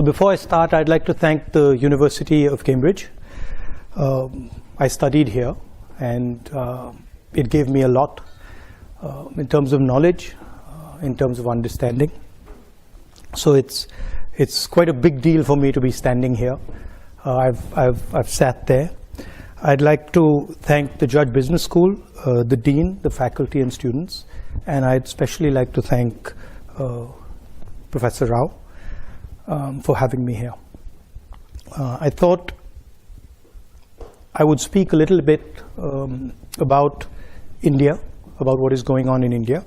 So before I start, I'd like to thank the University of Cambridge. I studied here, and it gave me a lot in terms of knowledge, in terms of understanding. So it's quite a big deal for me to be standing here. I've sat there. I'd like to thank the Judge Business School, the Dean, the faculty and students, and I'd especially like to thank Professor Rao for having me here. I thought I would speak a little bit about India, about what is going on in India,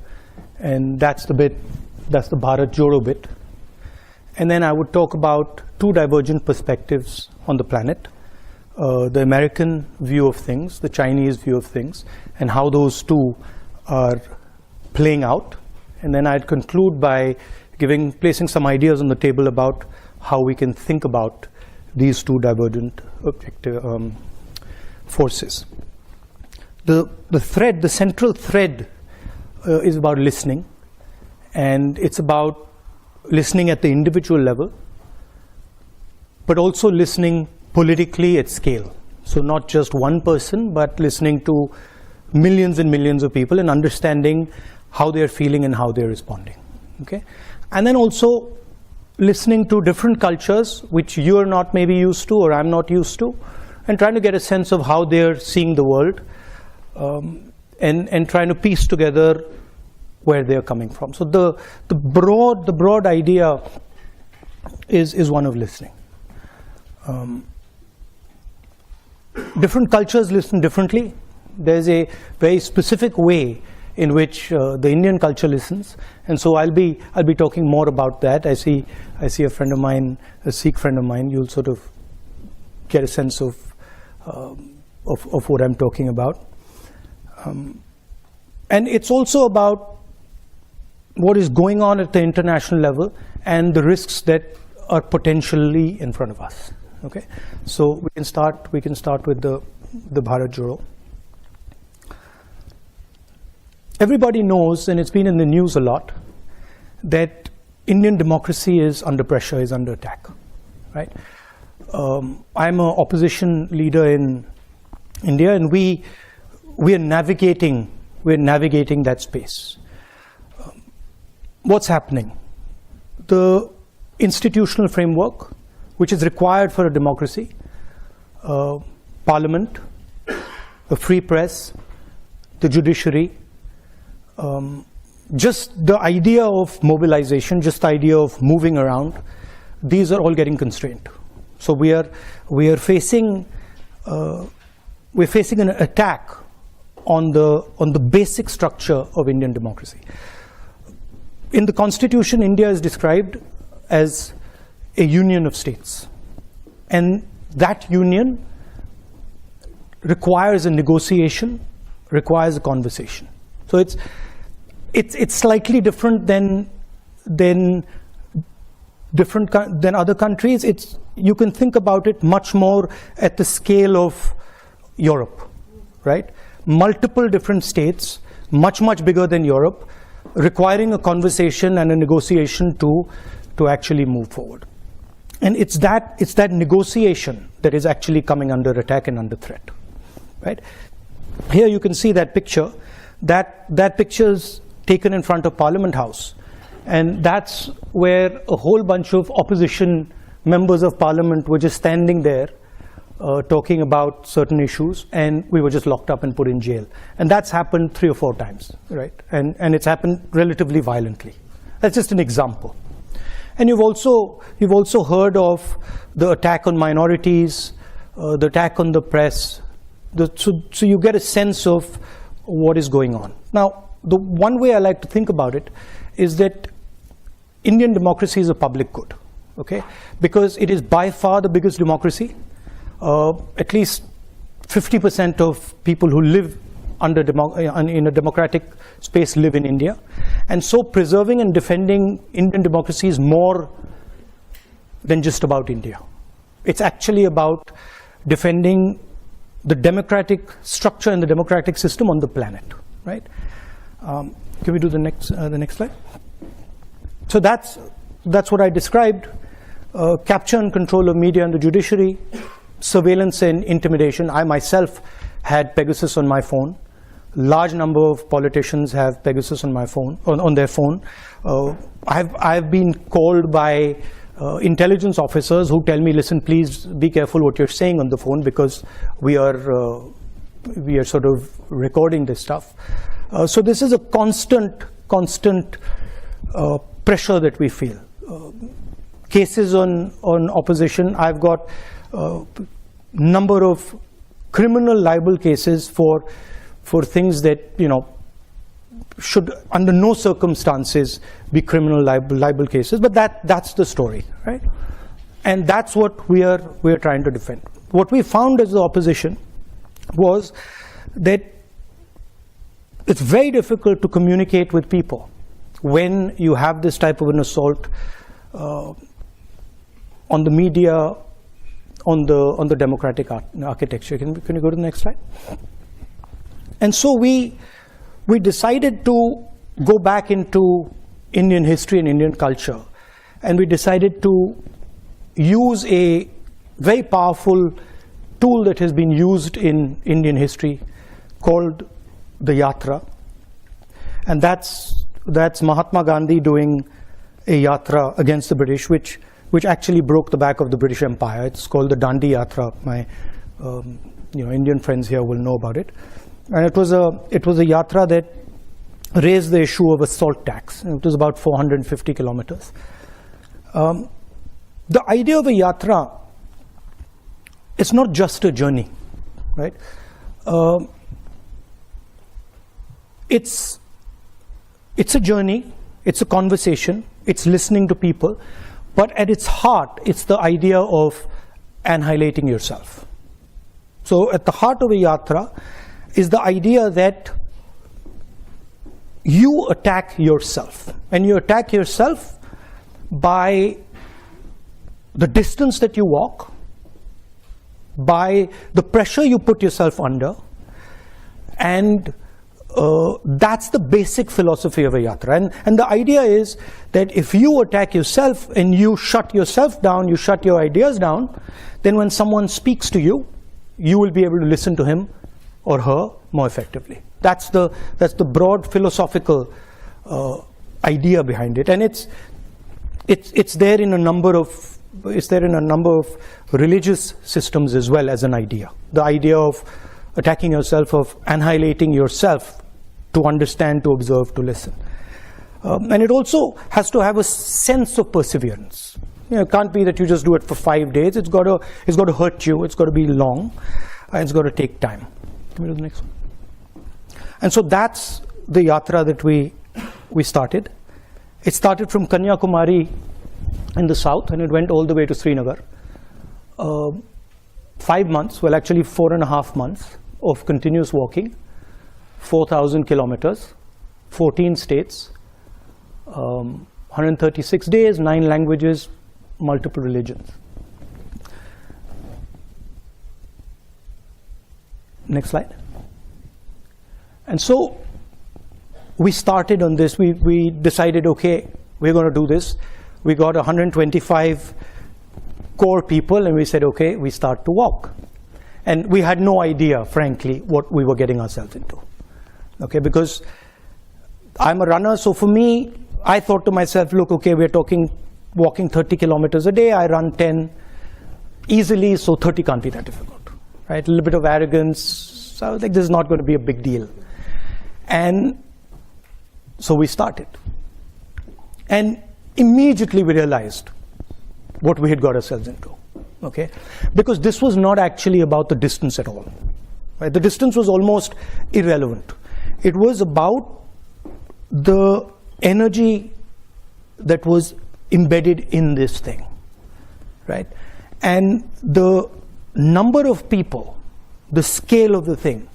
and that's the Bharat Jodo bit. And then I would talk about two divergent perspectives on the planet, the American view of things, the Chinese view of things, and how those two are playing out. And then I'd conclude by placing some ideas on the table about how we can think about these two divergent forces. The central thread is about listening, and it's about listening at the individual level, but also listening politically at scale. So not just one person, but listening to millions and millions of people and understanding how they're feeling and how they're responding. Okay? And then also listening to different cultures which you're not maybe used to or I'm not used to, and trying to get a sense of how they're seeing the world, and trying to piece together where they're coming from. So the broad idea is one of listening. Different cultures listen differently. There's a very specific way in which the Indian culture listens, and so I'll be talking more about that. I see a friend of mine, a Sikh friend of mine. You'll sort of get a sense of what I'm talking about, and it's also about what is going on at the international level and the risks that are potentially in front of us. Okay, so we can start with the Bharat Jodo. Everybody knows, and it's been in the news a lot, that Indian democracy is under pressure, is under attack, right? I'm an opposition leader in India, and we are navigating that space. What's happening? The institutional framework, which is required for a democracy, parliament, a free press, the judiciary, just the idea of mobilization, just the idea of moving around, these are all getting constrained. So we are facing an attack on the basic structure of Indian democracy. In the Constitution, India is described as a union of states, and that union requires a negotiation, requires a conversation. So it's slightly different than other countries. You can think about it much more at the scale of Europe, right? Multiple different states, much bigger than Europe, requiring a conversation and a negotiation to actually move forward. And it's that negotiation that is actually coming under attack and under threat, right? Here you can see that picture. That picture is taken in front of Parliament House, and that's where a whole bunch of opposition members of Parliament were just standing there talking about certain issues, and we were just locked up and put in jail. And that's happened 3 or 4 times, right? And it's happened relatively violently. That's just an example. And you've also heard of the attack on minorities, the attack on the press. So you get a sense of what is going on. Now, the one way I like to think about it is that Indian democracy is a public good, okay? Because it is by far the biggest democracy. At least 50% of people who live in a democratic space live in India. And so preserving and defending Indian democracy is more than just about India. It's actually about defending the democratic structure and the democratic system on the planet, right? Can we do the next slide? So that's what I described. capture and control of media and the judiciary, surveillance and intimidation. I myself had Pegasus on my phone. Large number of politicians have Pegasus on my phone, on their phone. I've been called by intelligence officers who tell me, listen, please be careful what you're saying on the phone, because we are sort of recording this stuff. So this is a constant pressure that we feel. Cases on opposition. I've got number of criminal libel cases for things that, you know, should under no circumstances be criminal libel cases, but that's the story, right? And that's what we are trying to defend. What we found as the opposition was that it's very difficult to communicate with people when you have this type of an assault on the media, on the democratic architecture. Can you go to the next slide? And so we decided to go back into Indian history and Indian culture, and we decided to use a very powerful tool that has been used in Indian history called the yatra. And that's Mahatma Gandhi doing a yatra against the British, which actually broke the back of the British Empire. It's called the Dandi Yatra. My Indian friends here will know about it. And it was a yatra that raised the issue of a salt tax. It was about 450 kilometers. The idea of a yatra, it's not just a journey, right? It's a journey, it's a conversation, it's listening to people, but at its heart, it's the idea of annihilating yourself. So at the heart of a yatra is the idea that you attack yourself, and you attack yourself by the distance that you walk, by the pressure you put yourself under, and that's the basic philosophy of a yatra. And the idea is that if you attack yourself and you shut yourself down, you shut your ideas down, then when someone speaks to you, you will be able to listen to him or her more effectively. That's the broad philosophical idea behind it, and it's there in a number of religious systems as well as an idea. The idea of attacking yourself, of annihilating yourself, to understand, to observe, to listen. And it also has to have a sense of perseverance. It can't be that you just do it for 5 days. It's got to hurt you. It's got to be long. And it's got to take time. Can we do the next one? And so that's the yatra that we started. It started from Kanyakumari in the south, and it went all the way to Srinagar. 5 months, well actually 4.5 months of continuous walking, 4,000 kilometers, 14 states, 136 days, 9 languages, multiple religions. Next slide. And so we started on this. We decided, okay, we're going to do this. We got 125 core people, and we said, okay, we start to walk. And we had no idea, frankly, what we were getting ourselves into. Okay, because I'm a runner, so for me, I thought to myself, look, okay, we're walking 30 kilometers a day. I run 10 easily, so 30 can't be that difficult, right? A little bit of arrogance. So I was like, this is not going to be a big deal. And so we started. And immediately we realized what we had got ourselves into, okay? Because this was not actually about the distance at all, right? The distance was almost irrelevant. It was about the energy that was embedded in this thing, right? And the number of people, the scale of the thing,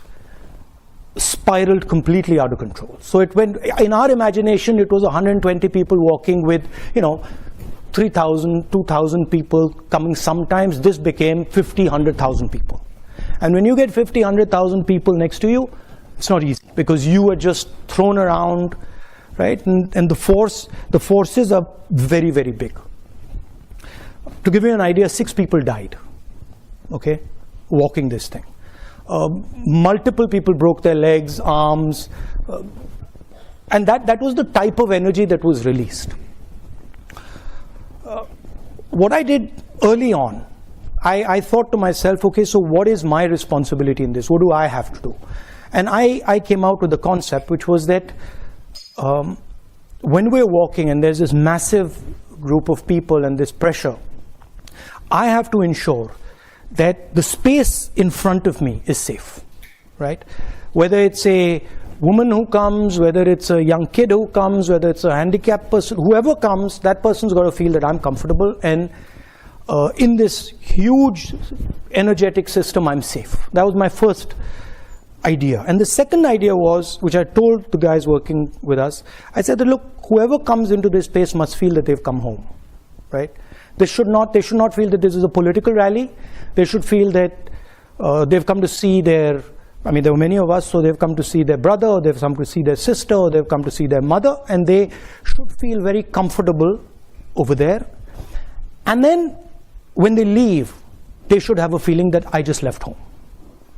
spiraled completely out of control. So it went, in our imagination, it was 120 people walking with, 3,000, 2,000 people coming sometimes. This became 50, 100,000 people. And when you get 50, 100,000 people next to you, it's not easy, because you are just thrown around, right? And the forces are very, very big. to give you an idea, 6 people died, okay, walking this thing. Multiple people broke their legs, arms, and that was the type of energy that was released. What I did early on, I thought to myself, okay, so what is my responsibility in this? What do I have to do? And I came out with the concept, which was that when we're walking and there's this massive group of people and this pressure, I have to ensure that the space in front of me is safe, right? Whether it's a woman who comes, whether it's a young kid who comes, whether it's a handicapped person, whoever comes, that person's got to feel that I'm comfortable, and in this huge energetic system, I'm safe. That was my first idea. And the second idea was, which I told the guys working with us, I said that, look, whoever comes into this space must feel that they've come home, right? They should not feel that this is a political rally. They should feel that they've come to see their, I mean, there were many of us, so they've come to see their brother, or they've come to see their sister, or they've come to see their mother, and they should feel very comfortable over there. And then when they leave, they should have a feeling that I just left home.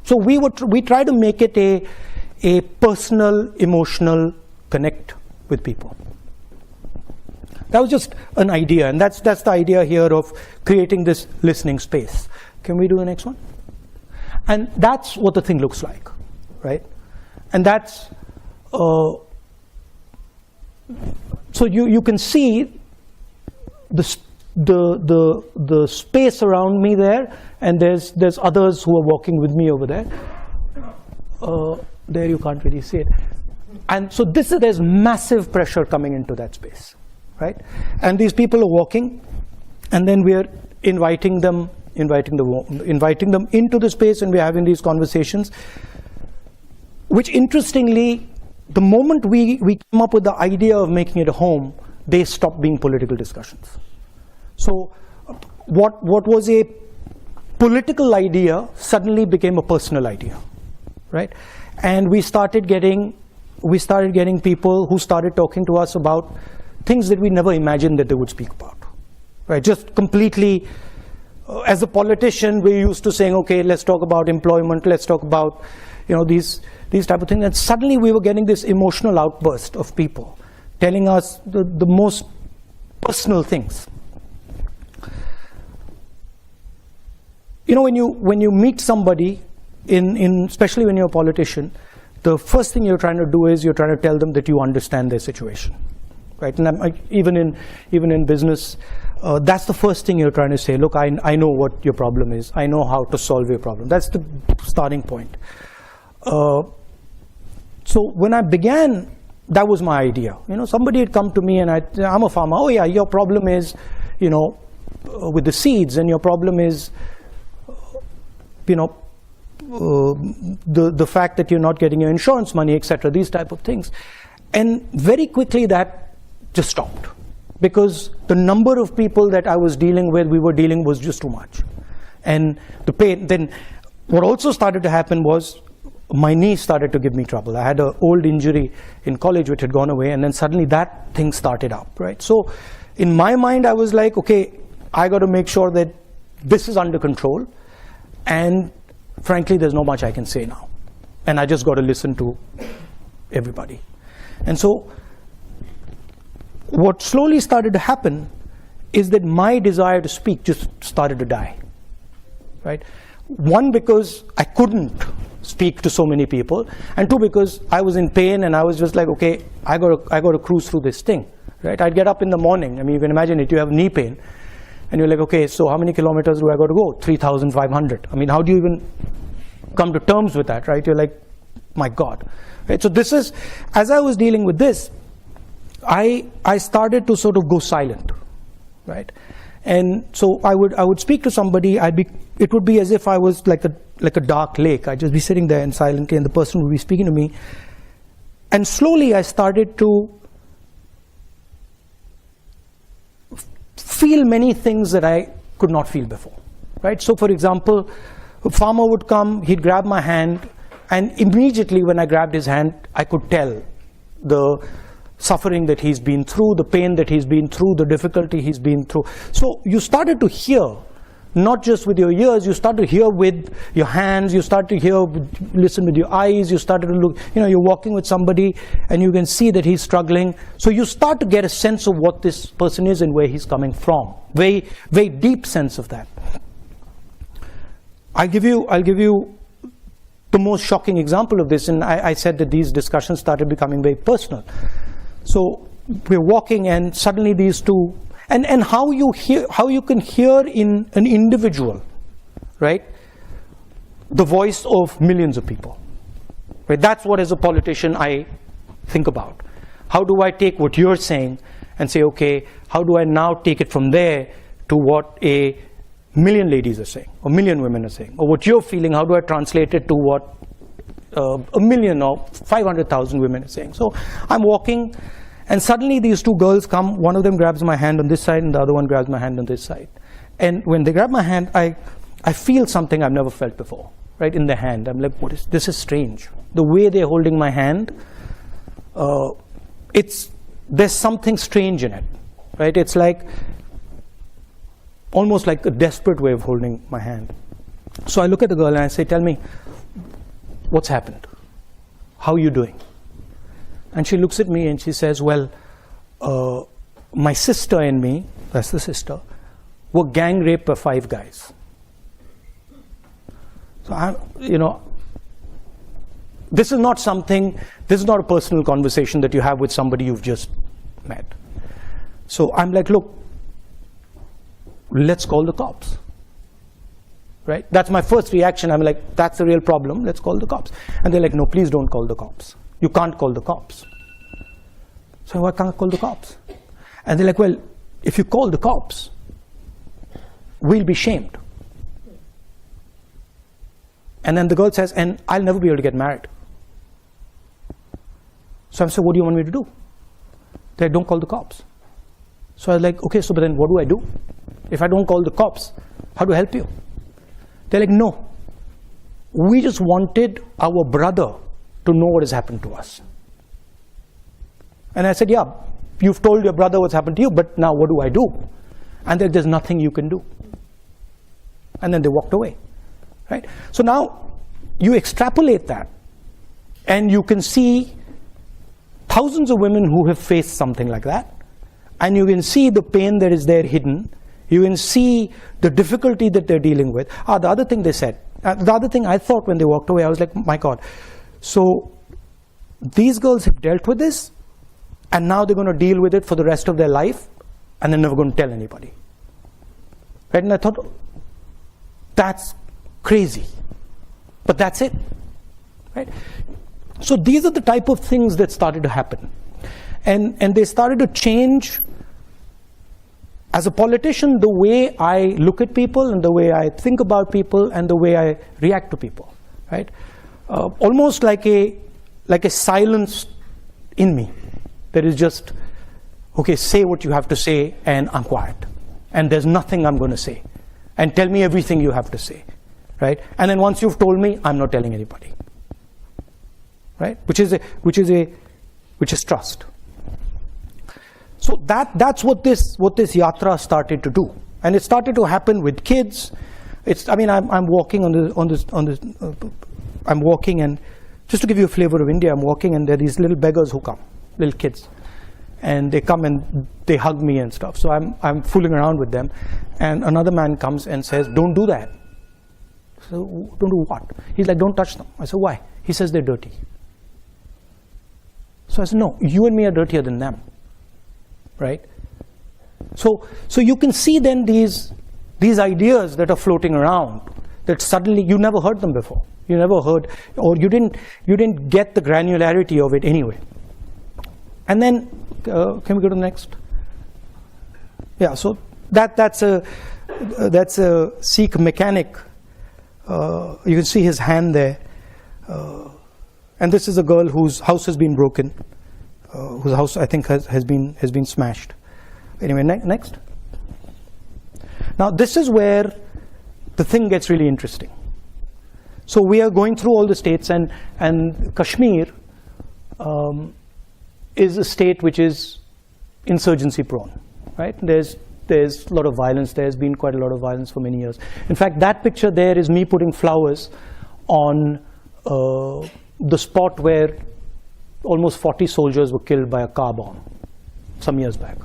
So we try to make it a personal, emotional connect with people. That was just an idea, and that's the idea here of creating this listening space. Can we do the next one? And that's what the thing looks like, right? And that's so you can see the space around me there, and there's others who are walking with me over there. There you can't really see it. And so there's massive pressure coming into that space, right? And these people are walking, and then we're inviting them into the space, and we're having these conversations, which interestingly, the moment we come up with the idea of making it a home, they stop being political discussions. So what was a political idea suddenly became a personal idea, right? And we started getting people who started talking to us about things that we never imagined that they would speak about, right? Just completely, as a politician, we're used to saying, okay, let's talk about employment, let's talk about, these type of things. And suddenly we were getting this emotional outburst of people telling us the most personal things. When you meet somebody, especially when you're a politician, the first thing you're trying to do is you're trying to tell them that you understand their situation, right? And even in business, that's the first thing you're trying to say. Look, I know what your problem is. I know how to solve your problem. That's the starting point. So when I began, that was my idea. Somebody had come to me, and I'm a farmer. Oh yeah, your problem is, with the seeds, and your problem is, the fact that you're not getting your insurance money, etc. These type of things, and very quickly that just stopped, because the number of people that I was dealing with, was just too much, and the pain. Then what also started to happen was my knee started to give me trouble. I had an old injury in college which had gone away, and then suddenly that thing started up, right? So in my mind, I was like, okay, I got to make sure that this is under control. And frankly, there's not much I can say now. And I just got to listen to everybody. And so what slowly started to happen is that my desire to speak just started to die, right? One, because I couldn't speak to so many people, and two, because I was in pain, and I was just like, okay, I got to cruise through this thing, right? I'd get up in the morning. I mean, you can imagine it. You have knee pain. And you're like, okay, so how many kilometers do I got to go? 3,500. I mean, how do you even come to terms with that, right? You're like, my God. Right? So this is, as I was dealing with this, I started to sort of go silent, right? And so I would speak to somebody. It would be as if I was like a dark lake. I'd just be sitting there and silently, and the person would be speaking to me. And slowly I started to feel many things that I could not feel before, right? So for example, a farmer would come, he'd grab my hand, and immediately when I grabbed his hand, I could tell the suffering that he's been through, the pain that he's been through, the difficulty he's been through. So you started to hear, not just with your ears, you start to hear with your hands, you start to hear, listen with your eyes, you started to look, you're walking with somebody and you can see that he's struggling. So you start to get a sense of what this person is and where he's coming from. Very, very deep sense of that. I'll give you the most shocking example of this, and I said that these discussions started becoming very personal. So we're walking and suddenly these two, and how you can hear in an individual, right, the voice of millions of people, right? That's what, as a politician, I think about. How do I take what you're saying and say, okay, how do I now take it from there to what a million ladies are saying, or million women are saying, or what you're feeling, how do I translate it to what a million or 500,000 women are saying? So I'm walking, and suddenly these two girls come, one of them grabs my hand on this side, and the other one grabs my hand on this side. And when they grab my hand, I feel something I've never felt before, right, in the hand. I'm like, this is strange. The way they're holding my hand, there's something strange in it, right? It's like, almost like a desperate way of holding my hand. So I look at the girl and I say, tell me, what's happened? How are you doing? And she looks at me and she says, well, my sister and me, that's the sister, were gang raped by 5 guys. So this is not a personal conversation that you have with somebody you've just met. So I'm like, look, let's call the cops, right? That's my first reaction. I'm like, that's a real problem, let's call the cops. And they're like, no, please don't call the cops. You can't call the cops. So why can't I call the cops? And they're like, well, if you call the cops, we'll be shamed. And then the girl says, and I'll never be able to get married. So I said, what do you want me to do? They're like, don't call the cops. So I was like, okay, so but then what do I do? If I don't call the cops, how do I help you? They're like, no, we just wanted our brother to know what has happened to us. And I said, yeah, you've told your brother what's happened to you, but now what do I do? And there's nothing you can do. And then they walked away, right? So now you extrapolate that, and you can see thousands of women who have faced something like that, and you can see the pain that is there hidden. You can see the difficulty that they're dealing with. The other thing they said, the other thing I thought when they walked away, I was like, my God. So these girls have dealt with this, and now they're going to deal with it for the rest of their life, and they're never going to tell anybody. Right? And I thought, that's crazy. But that's it. Right? So these are the type of things that started to happen. And they started to change. As a politician, the way I look at people and the way I think about people and the way I react to people, right? Almost like a silence in me that is just, okay, say what you have to say and I'm quiet. And there's nothing I'm going to say. And tell me everything you have to say, right? And then once you've told me, I'm not telling anybody, right? Which is trust. So that's what this yatra started to do, and it started to happen with kids. I'm walking I'm walking, and just to give you a flavor of India, I'm walking, and there are these little beggars who come, little kids, and they come and they hug me and stuff. So I'm fooling around with them, and another man comes and says, "Don't do that." So don't do what? He's like, "Don't touch them." I said, "Why?" He says, "They're dirty." So I said, "No, you and me are dirtier than them." Right? So you can see then these ideas that are floating around that suddenly you never heard them before. You never heard, or you didn't get the granularity of it anyway. And then can we go to the next? Yeah. So that's a Sikh mechanic. You can see his hand there, and this is a girl whose house has been broken. Whose house I think has been smashed. Anyway, next. Now this is where the thing gets really interesting. So we are going through all the states, and Kashmir is a state which is insurgency prone, right? There's a lot of violence. There's been quite a lot of violence for many years. In fact, that picture there is me putting flowers on the spot where almost 40 soldiers were killed by a car bomb some years back.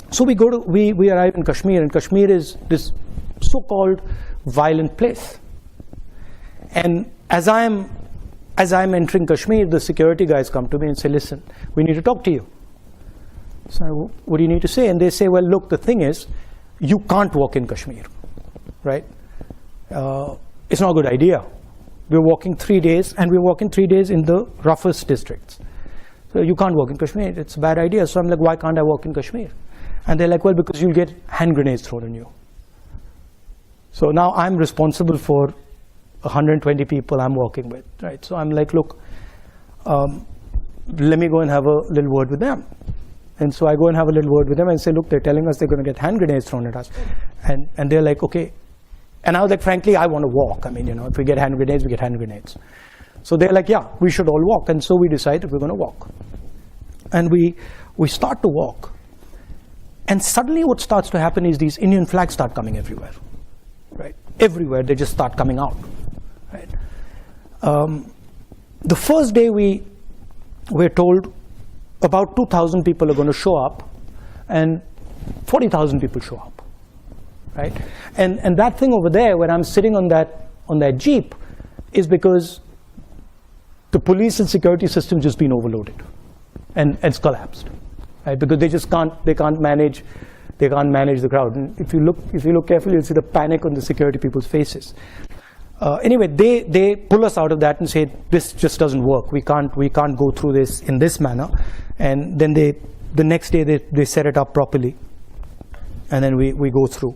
So we arrive in Kashmir, and Kashmir is this so-called violent place. And as I'm entering Kashmir, the security guys come to me and say, listen, we need to talk to you. So what do you need to say? And they say, well, look, the thing is, you can't walk in Kashmir, right? It's not a good idea. We're walking 3 days, and we're walking 3 days in the roughest districts. So you can't walk in Kashmir. It's a bad idea. So I'm like, why can't I walk in Kashmir? And they're like, well, because you'll get hand grenades thrown on you. So now I'm responsible for 120 people I'm working with, right? So I'm like, look, let me go and have a little word with them. And so I go and have a little word with them and say, look, they're telling us they're going to get hand grenades thrown at us. And they're like, okay. And I was like, frankly, I want to walk. I mean, if we get hand grenades, we get hand grenades. So they're like, yeah, we should all walk. And so we decided we're going to walk. And we start to walk. And suddenly what starts to happen is these Indian flags start coming everywhere, right? Everywhere, they just start coming out, right? The first day we're told about 2,000 people are going to show up, and 40,000 people show up, right? And that thing over there, where I'm sitting on that jeep, is because the police and security system just been overloaded, and it's collapsed, right? Because they can't manage the crowd. And if you look carefully, you'll see the panic on the security people's faces. Anyway, they pull us out of that and say, this just doesn't work. We can't go through this in this manner. And then the next day they set it up properly, and then we go through.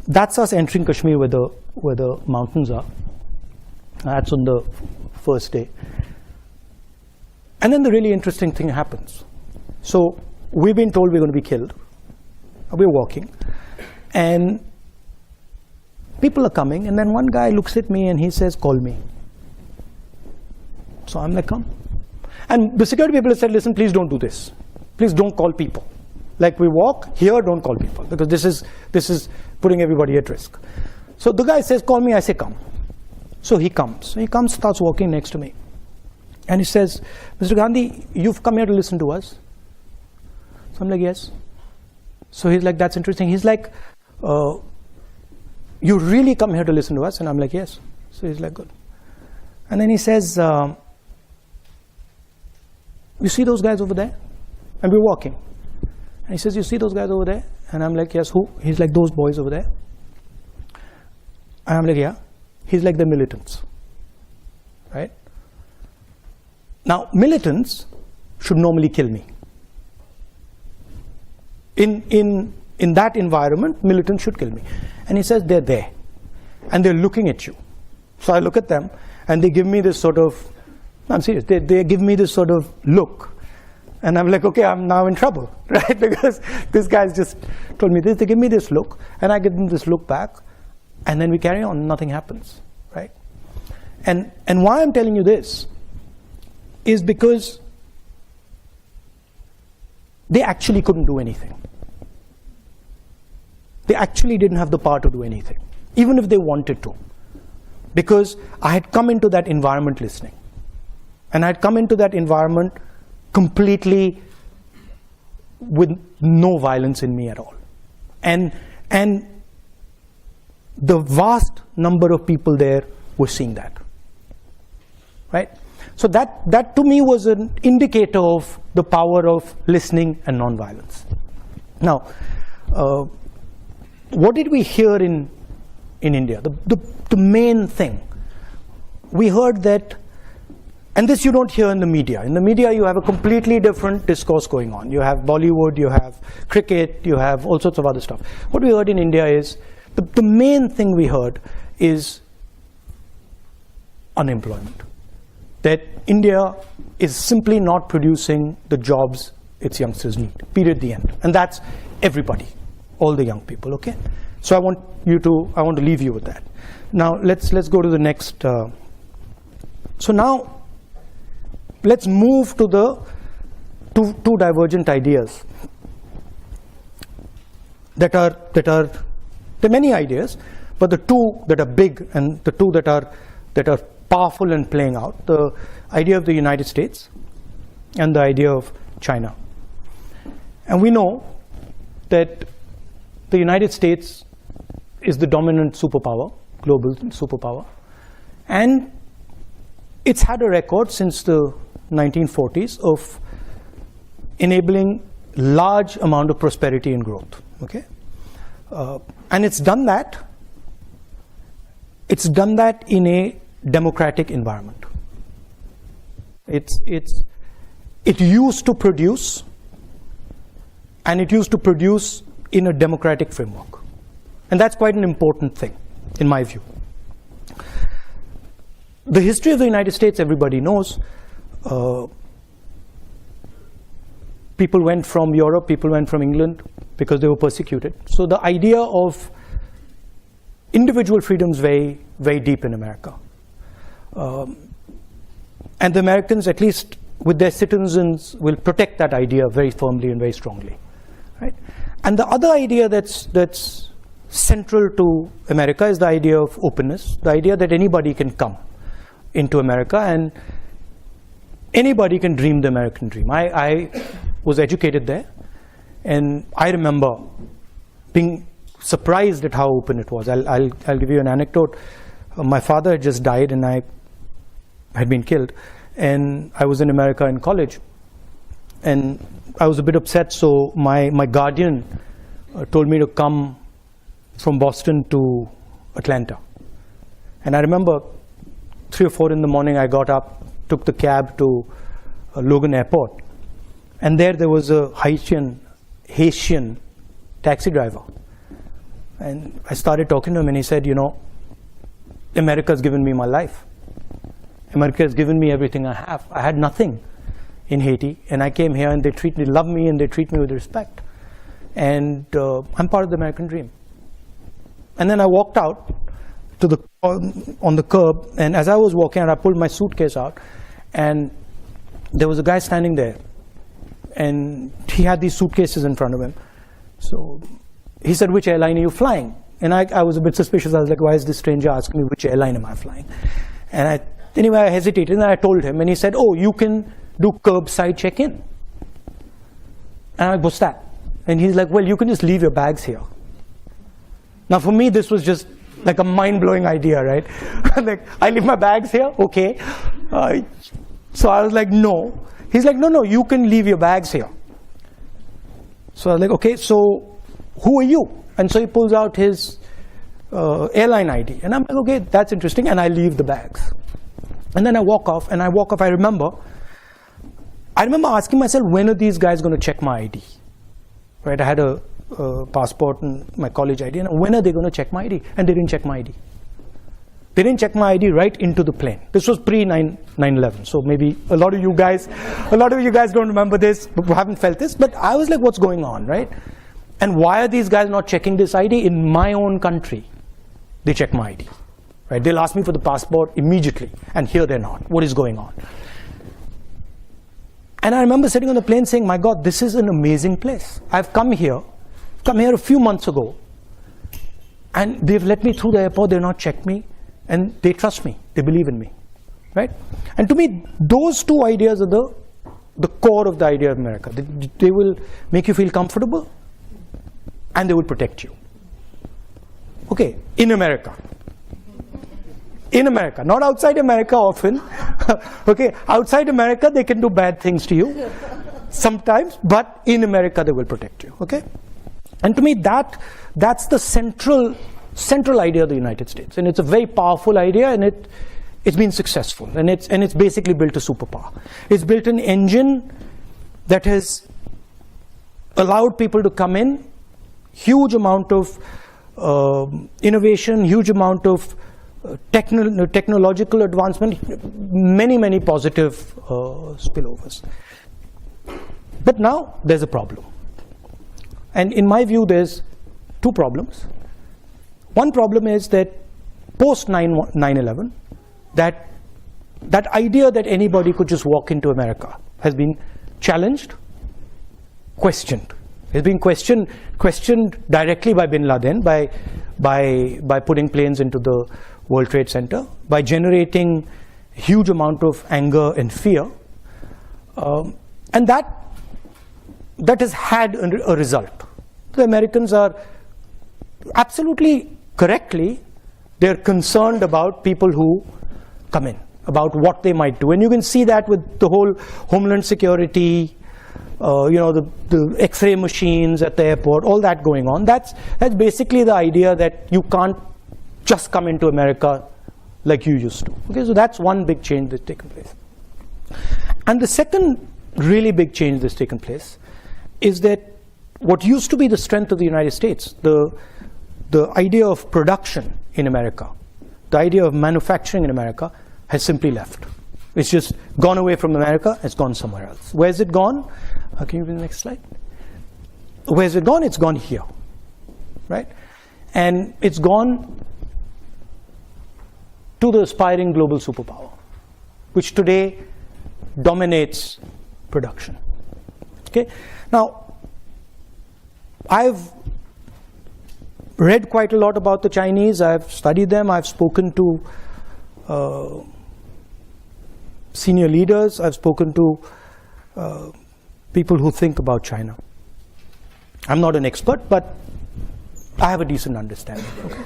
That's us entering Kashmir where the mountains are. That's on the first day. And then the really interesting thing happens. So we've been told we're going to be killed. We're walking, and people are coming, and then one guy looks at me and he says, call me. So I'm like, come. And the security people have said, listen, please don't do this. Please don't call people. Like, we walk here, don't call people, because this is putting everybody at risk. So the guy says, call me. I say, come. So he comes. So he comes, starts walking next to me. And he says, Mr. Gandhi, you've come here to listen to us? So I'm like, yes. So he's like, that's interesting. He's like, you really come here to listen to us? And I'm like, yes. So he's like, good. And then he says, you see those guys over there? And we're walking. And he says, you see those guys over there? And I'm like, yes, who? He's like, those boys over there. And I'm like, yeah. He's like, the militants, right? Now, militants should normally kill me. In that environment, militants should kill me. And he says, they're there. And they're looking at you. So I look at them, and they give me this sort of, I'm serious, they give me this sort of look. And I'm like, okay, I'm now in trouble, right? Because this guy's just told me this. They give me this look, and I give them this look back, and then we carry on, nothing happens, right? And why I'm telling you this is because they actually couldn't do anything. They actually didn't have the power to do anything, even if they wanted to. Because I had come into that environment listening. And I had come into that environment completely with no violence in me at all. And the vast number of people there were seeing that, right? So that to me was an indicator of the power of listening and nonviolence. Now, what did we hear in India? The main thing, we heard that, and this you don't hear in the media. In the media, you have a completely different discourse going on. You have Bollywood, you have cricket, you have all sorts of other stuff. What we heard in India is, the main thing we heard is unemployment. That India is simply not producing the jobs its youngsters need, period, the end. And that's everybody, all the young people, okay? So I want to leave you with that. Now let's go to the next. So now let's move to the two divergent ideas that are there are many ideas, but the two that are big and the two that are powerful and playing out: the idea of the United States and the idea of China. And we know that the United States is the dominant superpower, global superpower, and it's had a record since the 1940s of enabling large amount of prosperity and growth. Okay, and it's done that in a democratic environment. It used to produce, and it used to produce in a democratic framework, and that's quite an important thing in my view. The history of the United States, everybody knows. People went from Europe, people went from England because they were persecuted. So the idea of individual freedom is very, very deep in America. And the Americans, at least with their citizens, will protect that idea very firmly and very strongly. Right? And the other idea that's central to America is the idea of openness, the idea that anybody can come into America and anybody can dream the American dream. I was educated there, and I remember being surprised at how open it was. I'll give you an anecdote. My father had just died, and I had been killed, and I was in America in college, and I was a bit upset. So my guardian told me to come from Boston to Atlanta, and I remember 3 or 4 in the morning. I got up, took the cab to Logan Airport, and there was a Haitian taxi driver, and I started talking to him, and he said, you know, America's given me my life. America has given me everything I have. I had nothing in Haiti, and I came here, and they love me, and they treat me with respect, and I'm part of the American dream. And then I walked out to on the curb, and as I was walking out, I pulled my suitcase out, and there was a guy standing there, and he had these suitcases in front of him. So he said, which airline are you flying? And I was a bit suspicious. I was like, why is this stranger asking me which airline am I flying? And anyway, I hesitated, and I told him, and he said, oh, you can do curbside check-in. And I'm like, what's that? And he's like, well, you can just leave your bags here. Now for me, this was just like a mind-blowing idea, right? Like, I leave my bags here? Okay. So I was like, no. He's like, no, you can leave your bags here. So I was like, okay, so who are you? And so he pulls out his airline ID. And I'm like, okay, that's interesting. And I leave the bags. And then I walk off, I remember asking myself, when are these guys going to check my ID? Right? I had a passport and my college ID, and when are they going to check my ID? And they didn't check my ID. They didn't check my ID right into the plane. This was pre 9/11, so maybe a lot of you guys don't remember this, but haven't felt this. But I was like, what's going on, right? And why are these guys not checking this ID in my own country? They check my ID, right? They'll ask me for the passport immediately, and here they're not. What is going on? And I remember sitting on the plane saying, my God, this is an amazing place. I've come here a few months ago, and they've let me through the airport. They've not checked me, and they trust me. They believe in me, right? And to me, those two ideas are the core of the idea of America. They will make you feel comfortable, and they will protect you. Okay, in America. In America, not outside America often. Okay, outside America, they can do bad things to you sometimes, but in America, they will protect you. Okay? And to me, that's the central idea of the United States. And it's a very powerful idea, and it's been successful. And it's basically built a superpower. It's built an engine that has allowed people to come in, huge amount of innovation, huge amount of technological advancement, many positive spillovers. But now there's a problem. And in my view, there's two problems. One problem is that post 9/11, that that idea that anybody could just walk into America has been challenged, questioned. It's been questioned directly by bin Laden, by putting planes into the World Trade Center, by generating huge amount of anger and fear, and that has had a result. The Americans are absolutely correctly, they're concerned about people who come in, about what they might do, and you can see that with the whole Homeland Security, the X-ray machines at the airport, all that going on. That's basically the idea that you can't just come into America like you used to. Okay, so that's one big change that's taken place. And the second really big change that's taken place is that what used to be the strength of the United States, the idea of production in America, the idea of manufacturing in America, has simply left. It's just gone away from America, it's gone somewhere else. Where's it gone? Can you bring the next slide? Where's it gone? It's gone here, right? And it's gone to the aspiring global superpower, which today dominates production. Okay? Now, I've read quite a lot about the Chinese. I've studied them. I've spoken to senior leaders. I've spoken to people who think about China. I'm not an expert, but I have a decent understanding. Okay?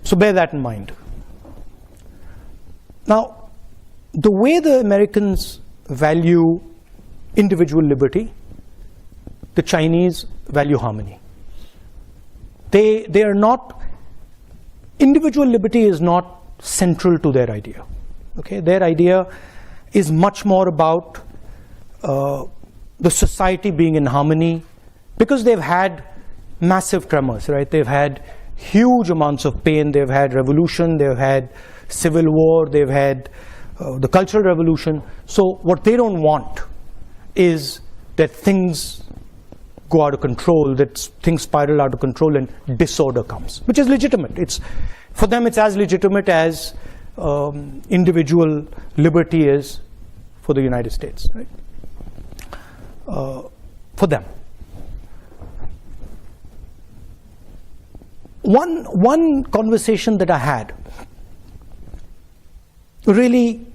So bear that in mind. Now, the way the Americans value individual liberty, the Chinese value harmony. They are not, individual liberty is not central to their idea. Okay, their idea is much more about the society being in harmony, because they've had massive tremors, right? They've had huge amounts of pain, they've had revolution, they've had civil war, they've had the Cultural Revolution. So what they don't want is that things go out of control, that things spiral out of control and disorder comes, which is legitimate. For them, it's as legitimate as individual liberty is for the United States, right? For them. One conversation that I had really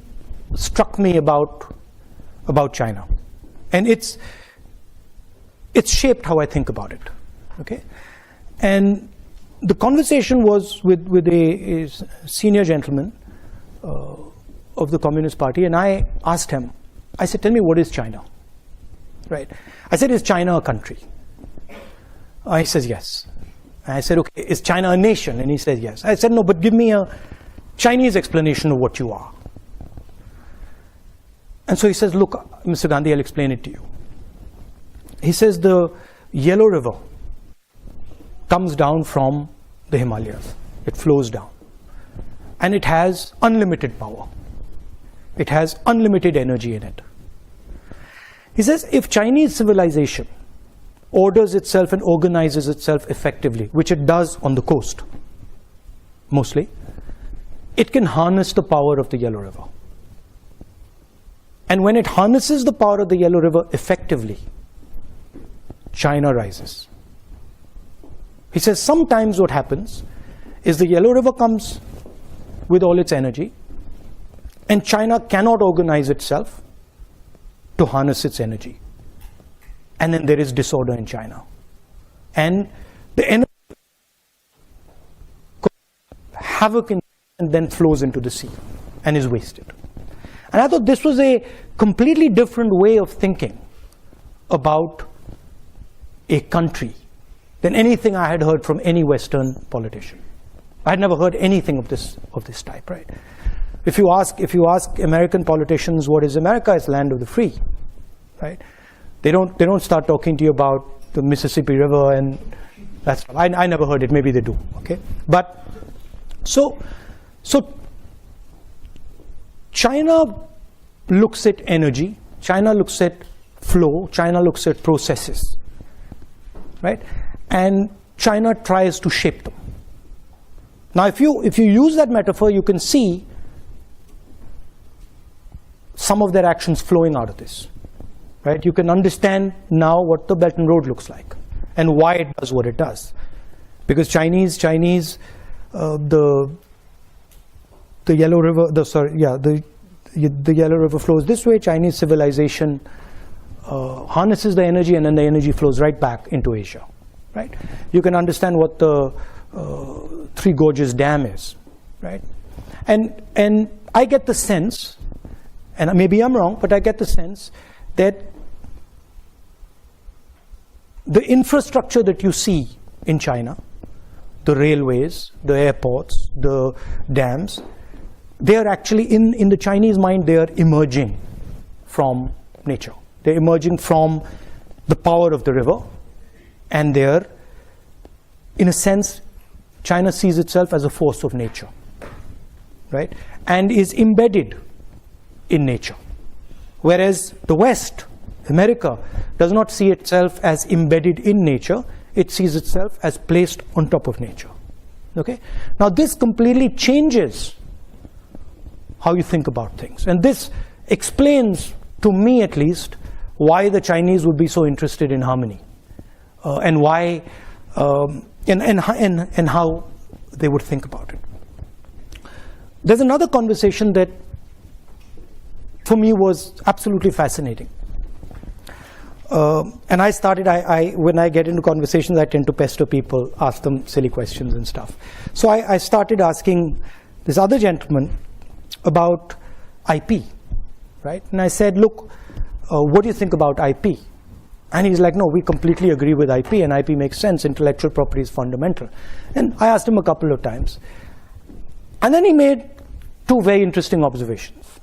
struck me about China, and it's shaped how I think about it. Okay, and the conversation was with a senior gentleman of the Communist Party, and I asked him, I said, tell me, what is China? Right? I said, is China a country? He says, yes. And I said, okay, is China a nation? And he said, yes. I said, no, but give me a Chinese explanation of what you are. And so he says, look, Mr. Gandhi, I'll explain it to you. He says the Yellow River comes down from the Himalayas. It flows down. And it has unlimited power. It has unlimited energy in it. He says, if Chinese civilization orders itself and organizes itself effectively, which it does on the coast, mostly, it can harness the power of the Yellow River. And when it harnesses the power of the Yellow River effectively, China rises. He says sometimes what happens is the Yellow River comes with all its energy, and China cannot organize itself to harness its energy. And then there is disorder in China. And the energy havoc in, and then flows into the sea and is wasted. And I thought this was a completely different way of thinking about a country than anything I had heard from any Western politician. I had never heard anything of this type, right? If you ask American politicians what is America, it's land of the free, right? They don't start talking to you about the Mississippi River and that's. I never heard it. Maybe they do. Okay, but so China looks at energy. China looks at flow. China looks at processes, right? And China tries to shape them. Now, if you use that metaphor, you can see some of their actions flowing out of this, right? You can understand now what the Belt and Road looks like and why it does what it does. Because Chinese, the Yellow River, the Yellow River flows this way. Chinese civilization harnesses the energy, and then the energy flows right back into Asia, right? You can understand what the Three Gorges Dam is, right? And I get the sense, and maybe I'm wrong, but I get the sense that the infrastructure that you see in China, the railways, the airports, the dams, they are actually, in the Chinese mind, they are emerging from nature. They're emerging from the power of the river, and they're, in a sense, China sees itself as a force of nature, right? And is embedded in nature. Whereas the West, America, does not see itself as embedded in nature. It sees itself as placed on top of nature. Okay? Now this completely changes how you think about things. And this explains, to me at least, why the Chinese would be so interested in harmony. And why, and how they would think about it. There's another conversation that, for me, was absolutely fascinating. And I started, when I get into conversations, I tend to pester people, ask them silly questions and stuff. So I started asking this other gentleman about IP, right? And I said, look, what do you think about IP? And he's like, no, we completely agree with IP, and IP makes sense. Intellectual property is fundamental. And I asked him a couple of times. And then he made two very interesting observations.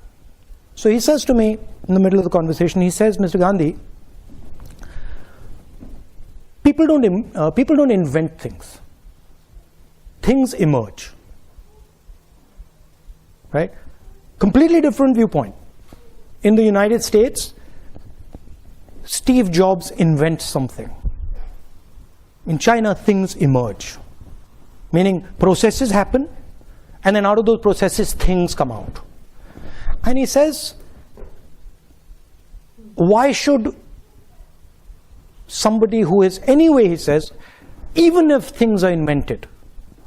So he says to me, in the middle of the conversation, he says, Mr. Gandhi, people don't invent things. Things emerge. Right? Completely different viewpoint. In the United States, Steve Jobs invents something. In China, things emerge. Meaning processes happen, and then out of those processes, things come out. And he says, why should somebody who is, anyway, he says, even if things are invented,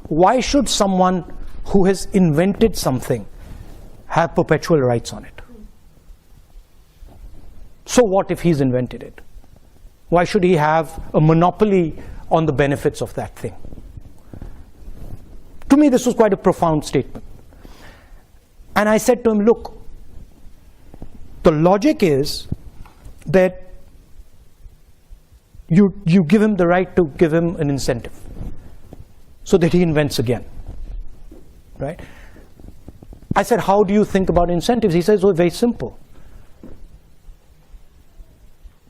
why should someone who has invented something have perpetual rights on it? So what if he's invented it? Why should he have a monopoly on the benefits of that thing? To me, this was quite a profound statement. And I said to him, look, the logic is that you give him the right to give him an incentive so that he invents again, right? I said, how do you think about incentives? He says, oh, very simple.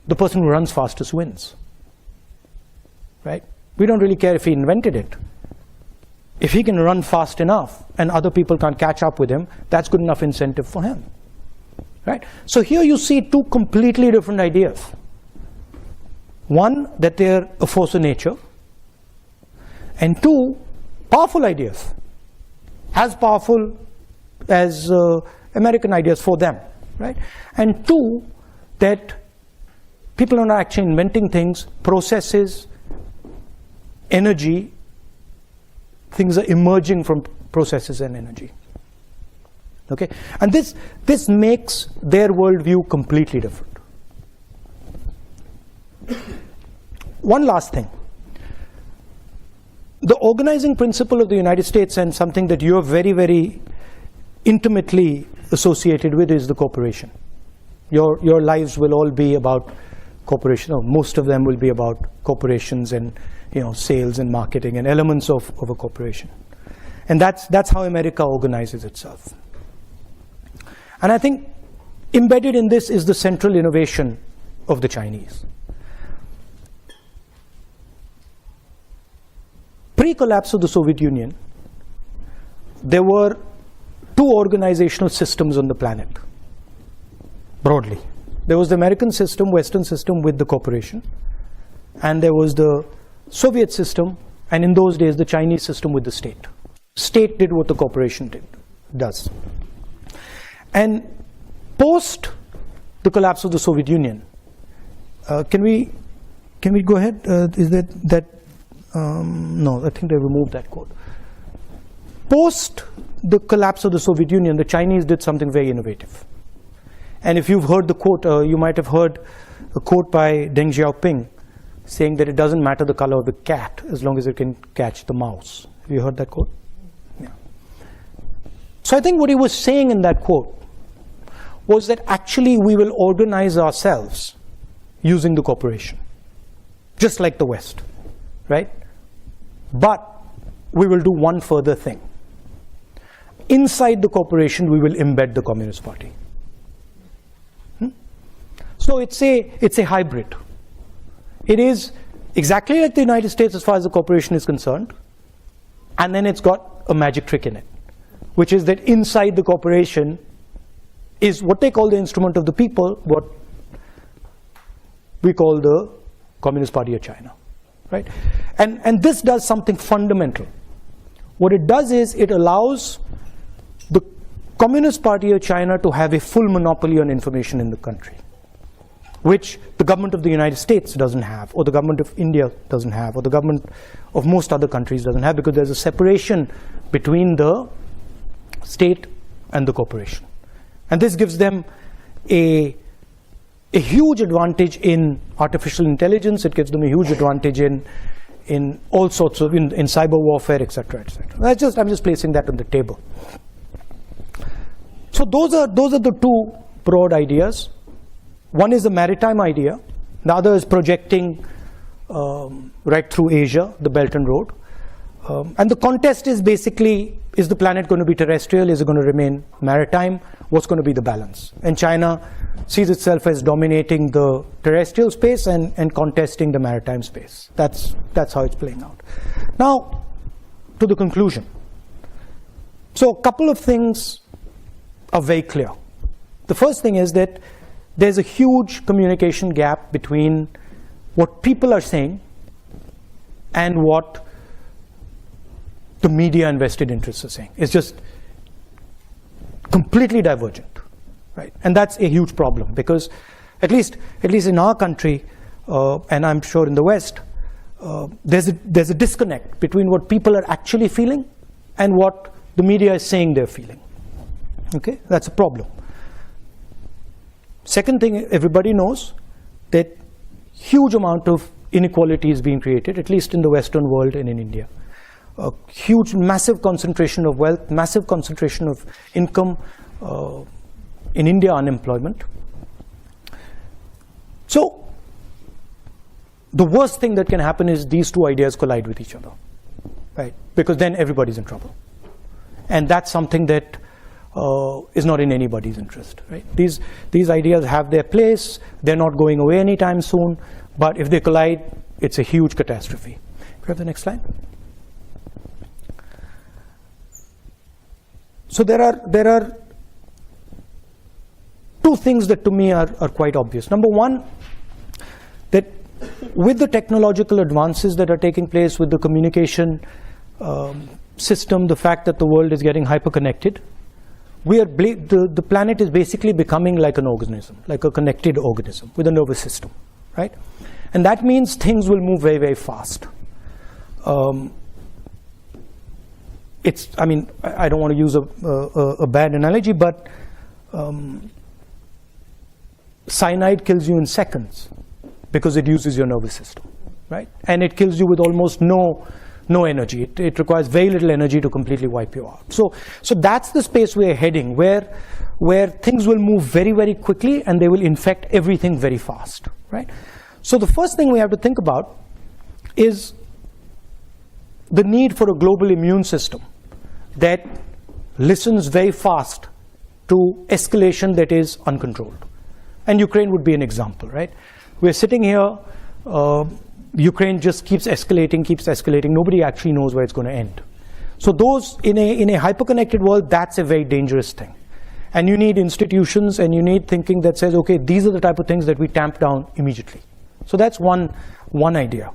The person who runs fastest wins, right? We don't really care if he invented it. If he can run fast enough and other people can't catch up with him, that's good enough incentive for him, right? So here you see two completely different ideas. One, that they're a force of nature, and two, powerful ideas, as powerful as American ideas for them, right? And two, that people are not actually inventing things, processes, energy, things are emerging from processes and energy. Okay? And this makes their worldview completely different. One last thing. The organizing principle of the United States, and something that you are very, very intimately associated with, is the corporation. Your lives will all be about corporation, or most of them will be about corporations and sales and marketing and elements of a corporation. And that's how America organizes itself. And I think embedded in this is the central innovation of the Chinese. Pre-collapse of the Soviet Union, there were two organizational systems on the planet, broadly. There was the American system, Western system with the corporation, and there was the Soviet system, and in those days the Chinese system with the state. State did what the corporation does. And Post the collapse of the Soviet Union, can we go ahead? Is that no, I think they removed that quote. Post the collapse of the Soviet Union, the Chinese did something very innovative. And if you've heard the quote, you might have heard a quote by Deng Xiaoping saying that it doesn't matter the color of the cat as long as it can catch the mouse. Have you heard that quote? Yeah. So I think what he was saying in that quote was that actually we will organize ourselves using the cooperation, just like the West, right? But we will do one further thing. Inside the cooperation, we will embed the Communist Party. So it's a hybrid. It is exactly like the United States as far as the cooperation is concerned, and then it's got a magic trick in it, which is that inside the cooperation is what they call the instrument of the people, what we call the Communist Party of China, right? And this does something fundamental. What it does is it allows the Communist Party of China to have a full monopoly on information in the country, which the government of the United States doesn't have, or the government of India doesn't have, or the government of most other countries doesn't have, because there's a separation between the state and the corporation. And this gives them a huge advantage in artificial intelligence. It gives them a huge advantage in all sorts of, in cyber warfare, etc., etc. I'm just placing that on the table. So those are the two broad ideas. One is the maritime idea. The other is projecting right through Asia, the Belt and Road. And the contest is basically, is the planet going to be terrestrial? Is it going to remain maritime? What's going to be the balance? And China sees itself as dominating the terrestrial space and contesting the maritime space. That's how it's playing out. Now, to the conclusion. So a couple of things are very clear. The first thing is that there's a huge communication gap between what people are saying and what the media and vested interests are saying. It's just completely divergent, right? And that's a huge problem, because at least in our country, and I'm sure in the West, there's a disconnect between what people are actually feeling and what the media is saying they're feeling. Okay, that's a problem. Second thing, everybody knows that huge amount of inequality is being created, at least in the Western world and in India. A huge, massive concentration of wealth, massive concentration of income, in India, unemployment. So the worst thing that can happen is these two ideas collide with each other, right? Because then everybody's in trouble. And that's something that is not in anybody's interest, right? These ideas have their place. They're not going away anytime soon. But if they collide, it's a huge catastrophe. Can we have the next slide? So there are two things that to me are quite obvious. Number one, that with the technological advances that are taking place, with the communication system, the fact that the world is getting hyper-connected, the planet is basically becoming like an organism, like a connected organism with a nervous system, right? And that means things will move very, very fast. I mean, I don't want to use a bad analogy, but cyanide kills you in seconds because it uses your nervous system, right? And it kills you with almost no energy. It requires very little energy to completely wipe you out. So that's the space we're heading, where things will move very, very quickly and they will infect everything very fast, right? So the first thing we have to think about is the need for a global immune system that listens very fast to escalation that is uncontrolled. And Ukraine would be an example, right? We're sitting here, Ukraine just keeps escalating. Nobody actually knows where it's going to end. So those, in a hyper-connected world, that's a very dangerous thing. And you need institutions and you need thinking that says, okay, these are the type of things that we tamp down immediately. So that's one idea.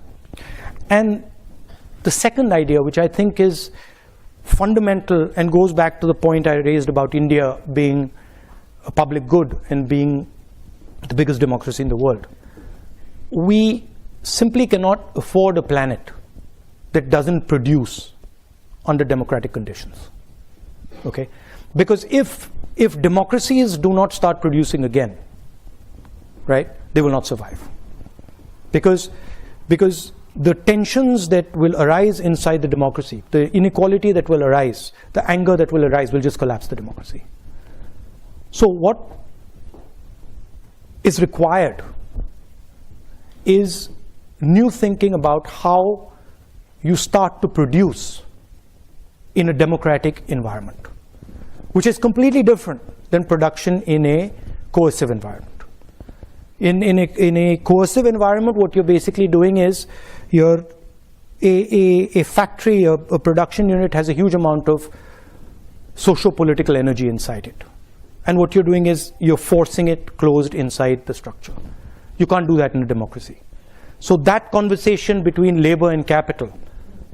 And the second idea, which I think is fundamental and goes back to the point I raised about India being a public good and being the biggest democracy in the world, we simply cannot afford a planet that doesn't produce under democratic conditions. Okay? Because if democracies do not start producing again, right, they will not survive. Because the tensions that will arise inside the democracy, the inequality that will arise, the anger that will arise will just collapse the democracy. So what is required is new thinking about how you start to produce in a democratic environment, which is completely different than production in a coercive environment. In a coercive environment, what you're basically doing is a factory, a production unit has a huge amount of socio-political energy inside it. And what you're doing is you're forcing it closed inside the structure. You can't do that in a democracy. So that conversation between labor and capital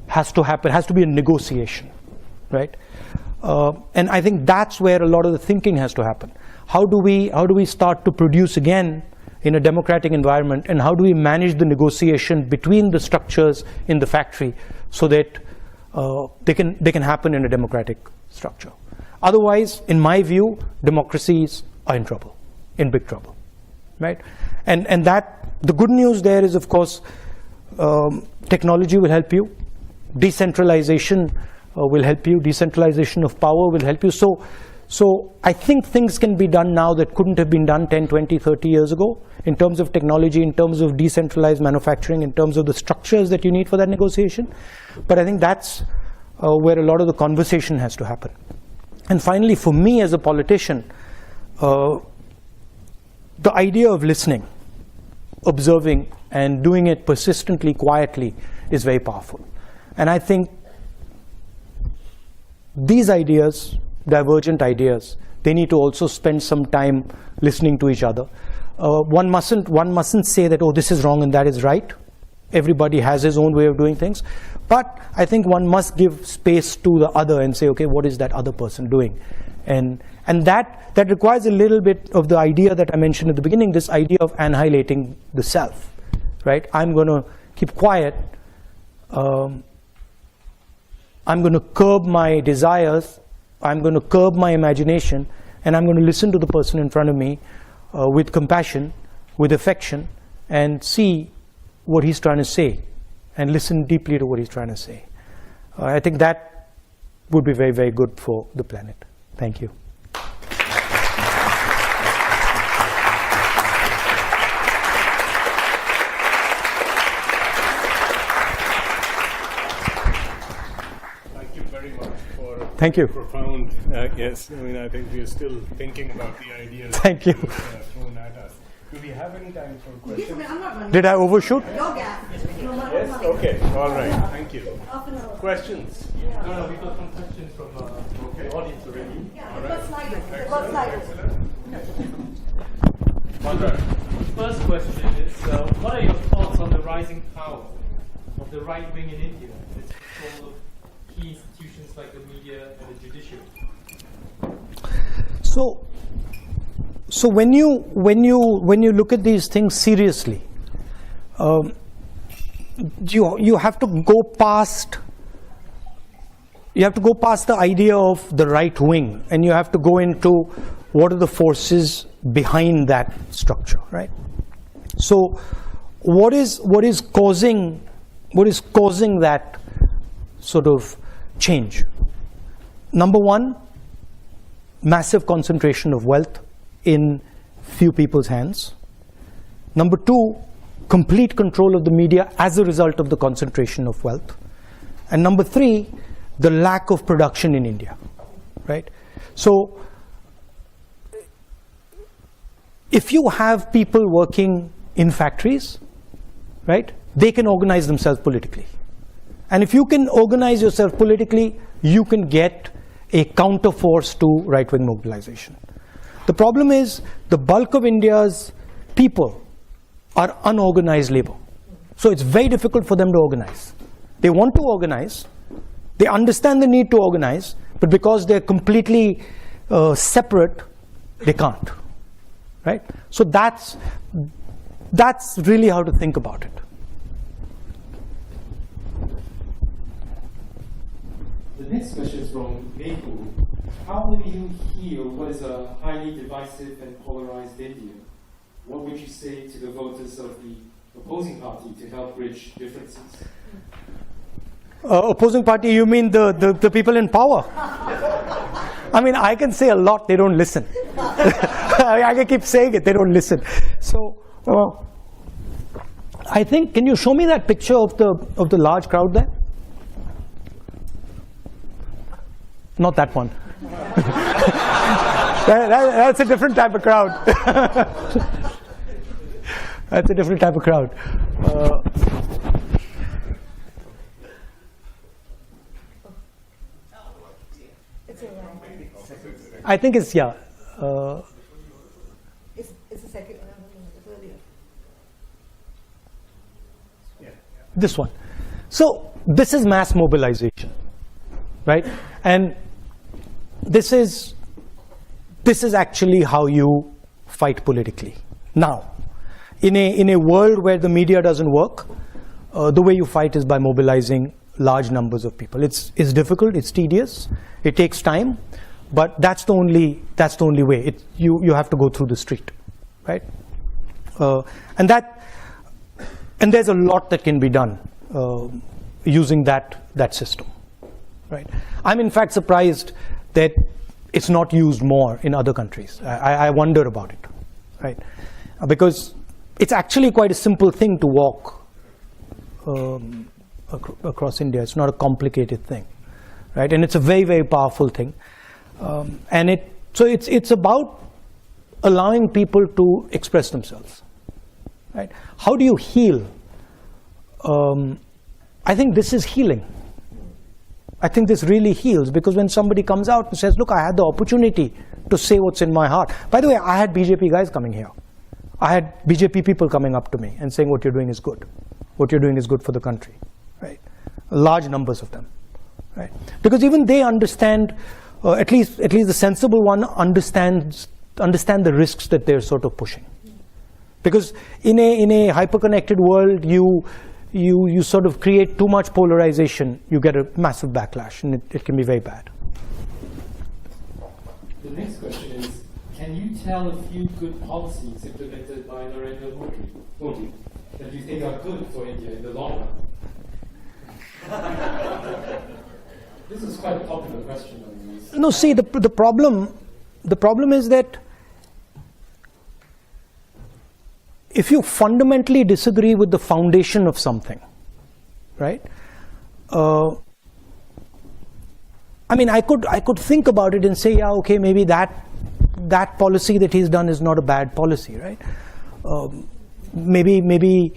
has to happen, has to be a negotiation, right? And I think that's where a lot of the thinking has to happen. How do we start to produce again in a democratic environment, and how do we manage the negotiation between the structures in the factory so that they can happen in a democratic structure? Otherwise, in my view, democracies are in trouble, in big trouble, right? And that the good news there is, of course, technology will help you, decentralization will help you, decentralization of power will help you. So I think things can be done now that couldn't have been done 10, 20, 30 years ago in terms of technology, in terms of decentralized manufacturing, in terms of the structures that you need for that negotiation. But I think that's where a lot of the conversation has to happen. And finally, for me as a politician, the idea of listening, observing, and doing it persistently, quietly is very powerful. And I think these ideas, divergent ideas, they need to also spend some time listening to each other. One mustn't say that, oh, this is wrong and that is right. Everybody has his own way of doing things. But I think one must give space to the other and say, okay, what is that other person doing? And that requires a little bit of the idea that I mentioned at the beginning, this idea of annihilating the self, right? I'm going to keep quiet. I'm going to curb my desires. I'm going to curb my imagination, and I'm going to listen to the person in front of me with compassion, with affection, and see what he's trying to say, and listen deeply to what he's trying to say. I think that would be very, very good for the planet. Thank you. Thank you. Profound, yes. I mean, I think we are still thinking about the ideas. Thank you. Thrown at us. Do we have any time for questions? Did I overshoot? Yes. Okay. All right. Thank you. Questions? No, we got some questions from the audience already. All right. Excellent. First question is, what are your thoughts on the rising power of the right wing in India? Its control of key institutions like the media and the judiciary. So when you look at these things seriously, you have to go past. You have to go past the idea of the right wing, and you have to go into what are the forces behind that structure, right? So what is causing that sort of change? Number one, massive concentration of wealth in few people's hands. Number two, complete control of the media as a result of the concentration of wealth. And number three, the lack of production in India, right? So if you have people working in factories, right, they can organize themselves politically. And if you can organize yourself politically, you can get a counterforce to right-wing mobilization. The problem is the bulk of India's people are unorganized labor. So it's very difficult for them to organize. They want to organize, they understand the need to organize, but because they're completely separate, They can't, right? So that's really how to think about it. The next question is from Mehul. How will you heal what is a highly divisive and polarized India? What would you say to the voters of the opposing party to help bridge differences? Opposing party, you mean the people in power? I mean, I can say a lot, they don't listen. I can keep saying it, they don't listen. So, I think, can you show me that picture of the large crowd there? Not that one. That's a different type of crowd. That's a different type of crowd. I think it's, yeah. It's the second one, it's earlier. This one. So this is mass mobilization, right? And this is actually how you fight politically. Now, in a world where the media doesn't work, the way you fight is by mobilizing large numbers of people. It's difficult, it's tedious, it takes time, but that's the only way. You have to go through the street, right? And there's a lot that can be done using that system, right? I'm in fact surprised that it's not used more in other countries. I wonder about it, right? Because it's actually quite a simple thing to walk across India. It's not a complicated thing, right? And it's a very, very powerful thing. And it's about allowing people to express themselves, right? How do you heal? I think this is healing. I think this really heals, because when somebody comes out and says, look, I had the opportunity to say what's in my heart. By the way, I had BJP guys coming here. I had BJP people coming up to me and saying what you're doing is good. What you're doing is good for the country, right? Large numbers of them, right? Because even they understand, at least the sensible one understand the risks that they're sort of pushing. Because in a hyper-connected world, you sort of create too much polarization, you get a massive backlash, and it can be very bad. The next question is, can you tell a few good policies implemented by Narendra Modi that you think are good for India in the long run? This is quite a popular question. No, see, the problem is that if you fundamentally disagree with the foundation of something, right? I mean, I could think about it and say, yeah, okay, maybe that policy that he's done is not a bad policy, right? Maybe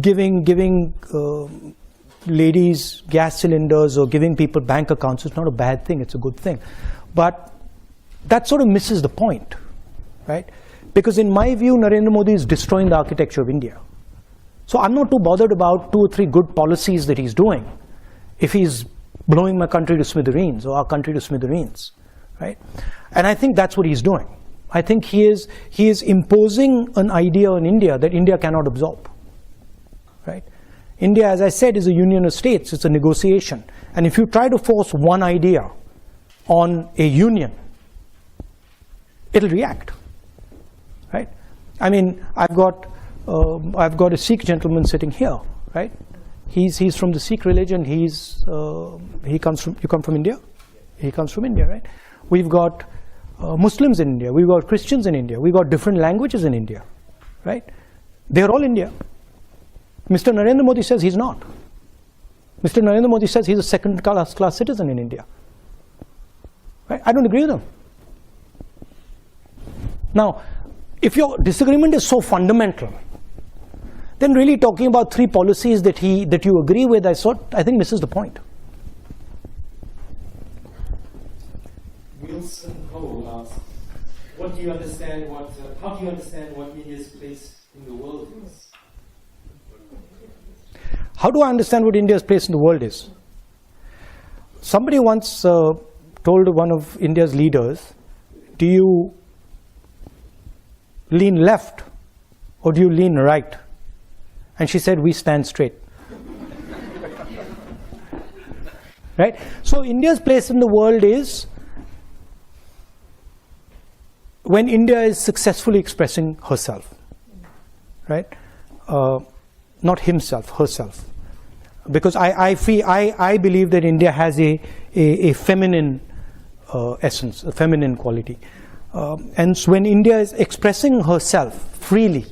giving ladies gas cylinders or giving people bank accounts is not a bad thing, it's a good thing. But that sort of misses the point, right? Because in my view, Narendra Modi is destroying the architecture of India. So I'm not too bothered about 2 or 3 good policies that he's doing if he's blowing my country to smithereens or our country to smithereens, right? And I think that's what he's doing. I think he is imposing an idea on India that India cannot absorb, right? India, as I said, is a union of states. It's a negotiation. And if you try to force one idea on a union, it'll react, right? I mean, I've got a Sikh gentleman sitting here, right? He's from the Sikh religion. You come from India? He comes from India, right? We've got Muslims in India. We've got Christians in India. We've got different languages in India, right? They're all India. Mr. Narendra Modi says he's not. Mr. Narendra Modi says he's a second-class citizen in India. Right? I don't agree with him. Now, if your disagreement is so fundamental, then really talking about 3 policies that you agree with, I think misses the point. Wilson Ho asks, how do you understand what India's place in the world is? How do I understand what India's place in the world is? Somebody once told told one of India's leaders, do you lean left or do you lean right? And she said, we stand straight. Right? So India's place in the world is when India is successfully expressing herself, right? Not himself, herself. Because I believe that India has a feminine essence, a feminine quality. And so when India is expressing herself freely,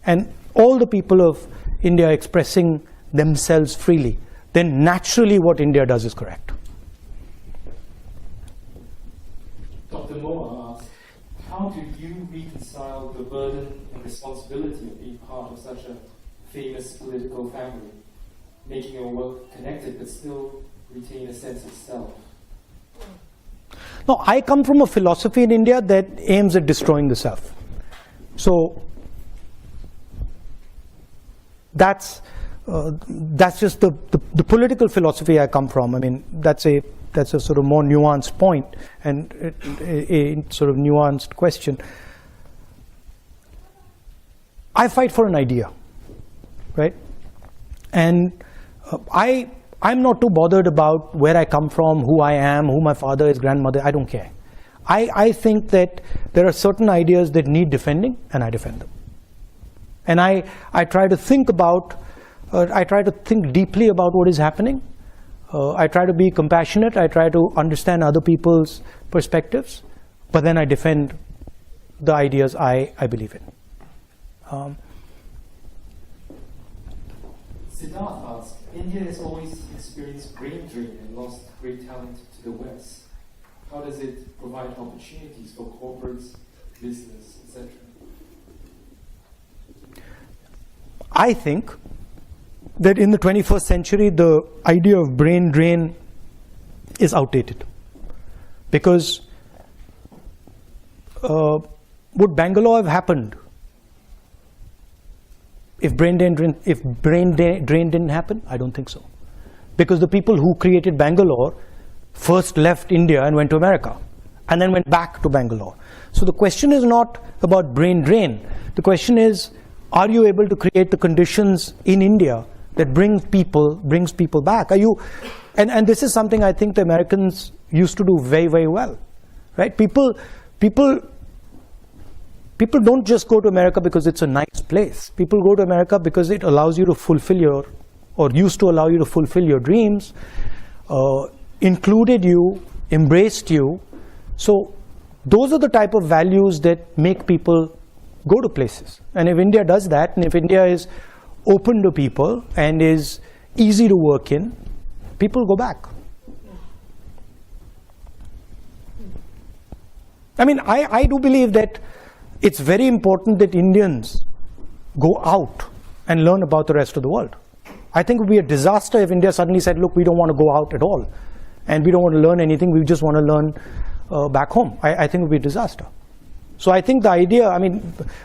and all the people of India expressing themselves freely, then naturally what India does is correct. Dr. Moa asks, how do you reconcile the burden and responsibility of being part of such a famous political family, making your work connected but still retain a sense of self? No, I come from a philosophy in India that aims at destroying the self. So that's just the political philosophy I come from. I mean, that's a sort of more nuanced point and a sort of nuanced question. I fight for an idea, right? And I'm not too bothered about where I come from, who I am, who my father is, grandmother. I don't care. I think that there are certain ideas that need defending, and I defend them. And I try to think deeply about what is happening. I try to be compassionate. I try to understand other people's perspectives, but then I defend the ideas I believe in. Siddharth asks, India has always experienced brain drain and lost great talent to the West. How does it provide opportunities for corporates, business, etc.? I think that in the 21st century, the idea of brain drain is outdated. Because would Bangalore have happened if brain drain didn't happen? I don't think so. Because the people who created Bangalore first left India and went to America, and then went back to Bangalore. So the question is not about brain drain. The question is, are you able to create the conditions in India that brings people back? Are you, and this is something I think the Americans used to do very, very well, right? People don't just go to America because it's a nice place. People go to America because it allows you to fulfill used to allow you to fulfill your dreams, included you, embraced you. So those are the type of values that make people go to places. And if India does that, and if India is open to people and is easy to work in, people go back. I mean, I do believe that it's very important that Indians go out and learn about the rest of the world. I think it would be a disaster if India suddenly said, look, we don't want to go out at all, and we don't want to learn anything, we just want to learn back home. I think it would be a disaster. So I think the idea, I mean,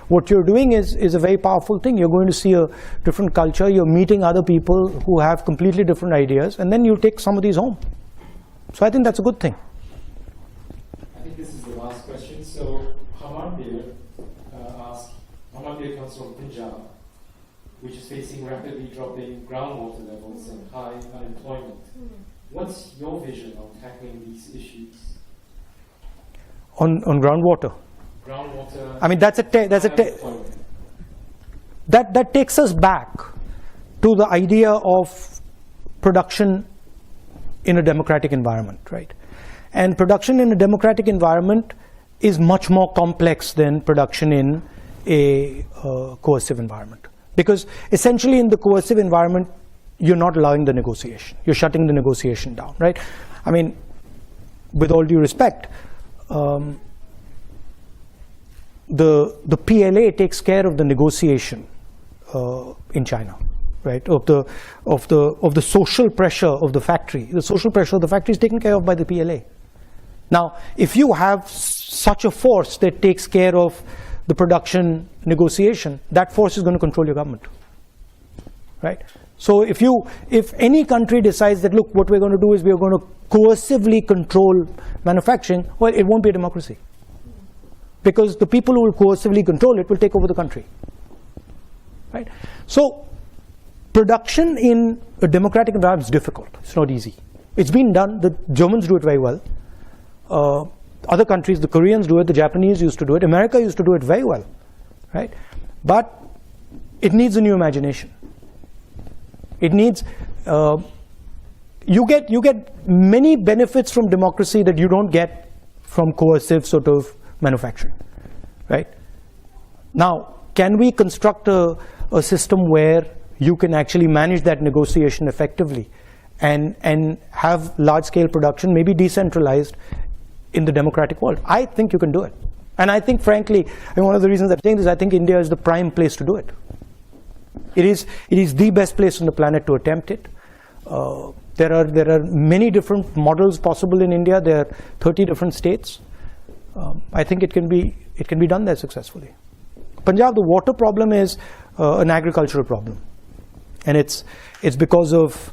what you're doing is a very powerful thing. You're going to see a different culture, you're meeting other people who have completely different ideas, and then you take some of these home. So I think that's a good thing. I think this is the last question. So Hamandir asks, Hamandir comes from Punjab, which is facing rapidly dropping groundwater levels and high unemployment. What's your vision on tackling these issues? On groundwater? Groundwater. I mean, that takes us back to the idea of production in a democratic environment, right? And production in a democratic environment is much more complex than production in a coercive environment. Because essentially in the coercive environment, you're not allowing the negotiation. You're shutting the negotiation down, right? I mean, with all due respect, the PLA takes care of the negotiation in China, right? Of the social pressure of the factory. The social pressure of the factory is taken care of by the PLA. Now, if you have such a force that takes care of the production negotiation, that force is going to control your government, right? So if any country decides that, look, what we're going to do is we're going to coercively control manufacturing, well, it won't be a democracy. Because the people who will coercively control it will take over the country. Right? So production in a democratic environment is difficult. It's not easy. It's been done. The Germans do it very well. Other countries, the Koreans do it, the Japanese used to do it, America used to do it very well. Right? But it needs a new imagination. It needs, you get many benefits from democracy that you don't get from coercive sort of manufacturing, right? Now, can we construct a system where you can actually manage that negotiation effectively and have large-scale production, maybe decentralized in the democratic world? I think you can do it. And I think, frankly, and one of the reasons I'm saying this, I think India is the prime place to do it. It is the best place on the planet to attempt it. There are many different models possible in India. There are 30 different states. I think it can be done there successfully. Punjab, the water problem is an agricultural problem, and it's because of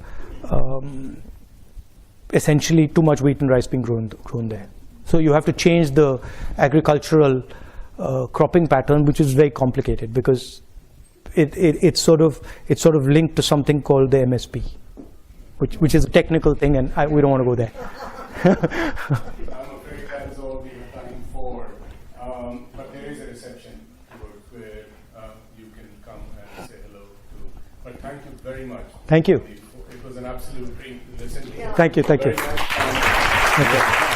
essentially too much wheat and rice being grown there. So you have to change the agricultural cropping pattern, which is very complicated because it's sort of linked to something called the MSP, which is a technical thing, and we don't want to go there. I'm afraid that is all we have time for, but there is a reception where you can come and say hello to. But thank you very much. Thank you. It was an absolute dream to listen to you. Thank you. Very much. Thank you.